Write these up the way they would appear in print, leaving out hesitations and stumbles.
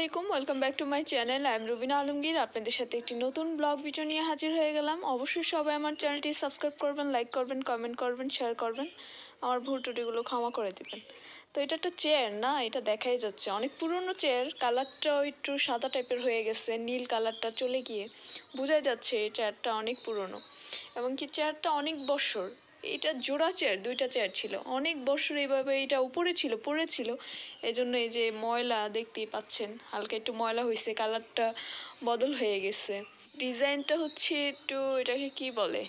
আলাইকুম, welcome back to my channel. I am Rubina Alamgir. আপনাদের সাথে একটি নতুন ব্লগ ভিডিও নিয়ে হাজির হয়ে গেলাম। অবশ্যই সবাই আমার চ্যানেলটি সাবস্ক্রাইব করবেন, লাইক করবেন, কমেন্ট করবেন, শেয়ার করবেন, আমার ভুল ত্রুটিগুলো ক্ষমা করে দেবেন। তো এটা একটা চেয়ার না, এটা দেখাই যাচ্ছে অনেক পুরনো চেয়ার। কালারটাও একটু সাদা টাইপের হয়ে গেছে, নীল কালারটা চলে গিয়ে বোঝাই যাচ্ছে এই চেয়ারটা অনেক পুরনো এবং কি চেয়ারটা অনেক বছর। এটা জোড়া চেয়ার, দুইটা চেয়ার ছিল, অনেক বছর এইভাবে এটা উপরে ছিল, পড়েছিল। এই জন্য এই যে ময়লা দেখতেই পাচ্ছেন, হালকা একটু ময়লা হয়েছে, কালারটা বদল হয়ে গেছে। ডিজাইনটা হচ্ছে একটু, এটাকে কি বলে,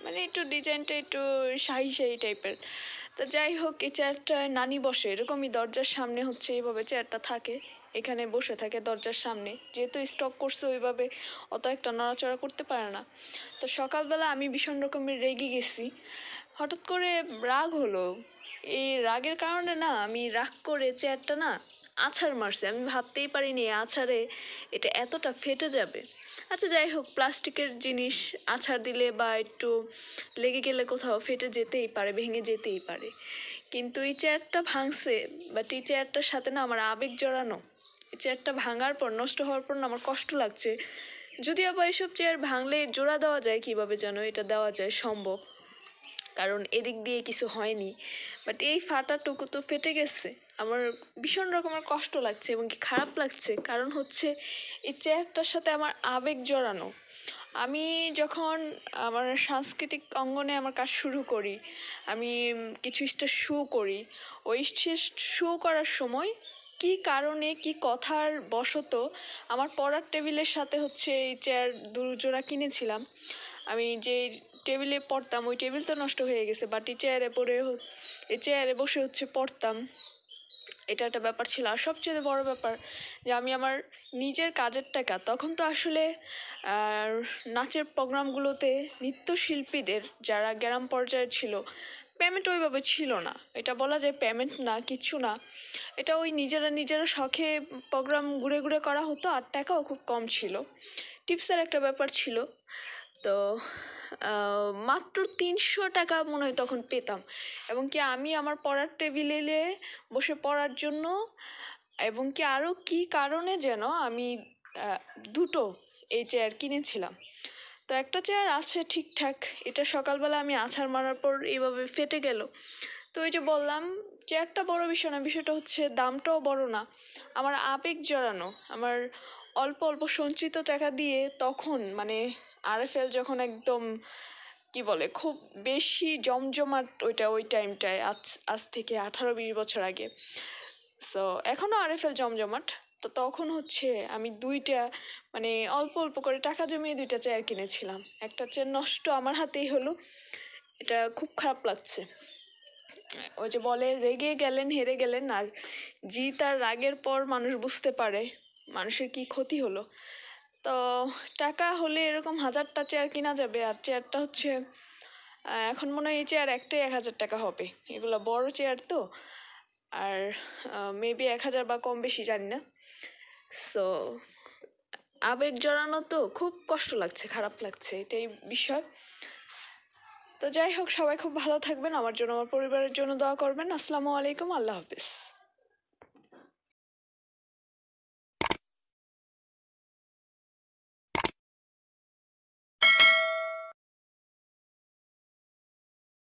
মানে একটু ডিজাইনটা একটু শাহি শাহি টাইপের। তো যাই হোক, এই চেয়ারটায় নানি বসে, এরকমই দরজার সামনে হচ্ছে এইভাবে চেয়ারটা থাকে, এখানে বসে থাকে দরজার সামনে। যেহেতু স্টক করছে ওইভাবে অত একটা নড়াচড়া করতে পারে না। তো সকালবেলা আমি ভীষণ রকমের রেগে গেছি, হঠাৎ করে রাগ হলো। এই রাগের কারণে না আমি রাগ করে চেয়ারটা না আছাড় মারছি। আমি ভাবতেই পারিনি আছাড়ে এটা এতটা ফেটে যাবে। আচ্ছা যাই হোক, প্লাস্টিকের জিনিস আছাড় দিলে বা একটু লেগে গেলে কোথাও ফেটে যেতেই পারে, ভেঙে যেতেই পারে। কিন্তু এই চেয়ারটা ভাঙছে, বাট এই চেয়ারটার সাথে না আমার আবেগ জড়ানো। এই চেয়ারটা ভাঙার পর, নষ্ট হওয়ার পর না আমার কষ্ট লাগছে। যদিও বা এসব চেয়ার ভাঙলে জোড়া দেওয়া যায়, কীভাবে যেন এটা দেওয়া যায় সম্ভব, কারণ এদিক দিয়ে কিছু হয়নি। বাট এই ফাটাটুকু তো ফেটে গেছে। আমার ভীষণ রকমের কষ্ট লাগছে এবং কি খারাপ লাগছে, কারণ হচ্ছে এই চেয়ারটার সাথে আমার আবেগ জড়ানো। আমি যখন আমার সাংস্কৃতিক অঙ্গনে আমার কাজ শুরু করি, আমি কিছু স্টেজ শো করি, ওই স্টেজ শো করার সময় কি কারণে কি কথার বশত আমার পড়ার টেবিলের সাথে হচ্ছে এই চেয়ার দুজোড়া কিনেছিলাম। আমি যে টেবিলে পড়তাম ওই টেবিল তো নষ্ট হয়ে গেছে, বাট এই চেয়ারে বসে হচ্ছে পড়তাম। এটা একটা ব্যাপার ছিল। আর সবচেয়ে বড় ব্যাপার যে আমি আমার নিজের কাজের টাকা, তখন তো আসলে নাচের প্রোগ্রামগুলোতে নৃত্যশিল্পীদের যারা গ্রাম পর্যায়ে ছিল, পেমেন্ট ওইভাবে ছিল না। এটা বলা যায় পেমেন্ট না, কিছু না। এটা ওই নিজেরা শখে প্রোগ্রাম ঘুরে ঘুরে করা হতো, আর টাকাও খুব কম ছিল, টিপসের একটা ব্যাপার ছিল। তো মাত্র 300 টাকা মনে হয় তখন পেতাম। এবং কি আমি আমার পড়ার টেবিলে বসে পড়ার জন্য, এবং কি আরও কী কারণে যেন আমি দুটো এই চেয়ার কিনেছিলাম। তো একটা চেয়ার আছে ঠিকঠাক, এটা সকালবেলা আমি আছাড় মারার পর এইভাবে ফেটে গেল। তো ওই যে বললাম, চেয়ারটা বড় বিষয় না, বিষয়টা হচ্ছে দামটাও বড় না, আমার আবেগ জড়ানো। আমার অল্প অল্প সঞ্চিত টাকা দিয়ে তখন, মানে আরএফএল যখন একদম কি বলে খুব বেশি জমজমাট, ওই টাইমটায়, আজ থেকে 18-20 বছর আগে। সো এখনও আরএফএল জমজমাট। তো তখন হচ্ছে আমি দুইটা, মানে অল্প অল্প করে টাকা জমিয়ে দুইটা চেয়ার কিনেছিলাম। একটা চেয়ার নষ্ট আমার হাতেই হলো, এটা খুব খারাপ লাগছে। ওই যে বলে রেগে গেলেন হেরে গেলেন, আর জিত আর রাগের পর মানুষ বুঝতে পারে মানুষের কি ক্ষতি হলো। তো টাকা হলে এরকম 1000টা চেয়ার কিনা যাবে, আর চেয়ারটা হচ্ছে এখন মনে হয় এই চেয়ার একটাই 1000 টাকা হবে। এগুলো বড় চেয়ার তো, আর মেবি 1000 বা কম বেশি জানি না। সো আবেগ জড়ানো তো, খুব কষ্ট লাগছে, খারাপ লাগছে, এটাই বিষয়। তো যাই হোক, সবাই খুব ভালো থাকবেন, আমার জন্য আমার পরিবারের জন্য দোয়া করবেন। আসসালামু আলাইকুম, আল্লাহ হাফিজ।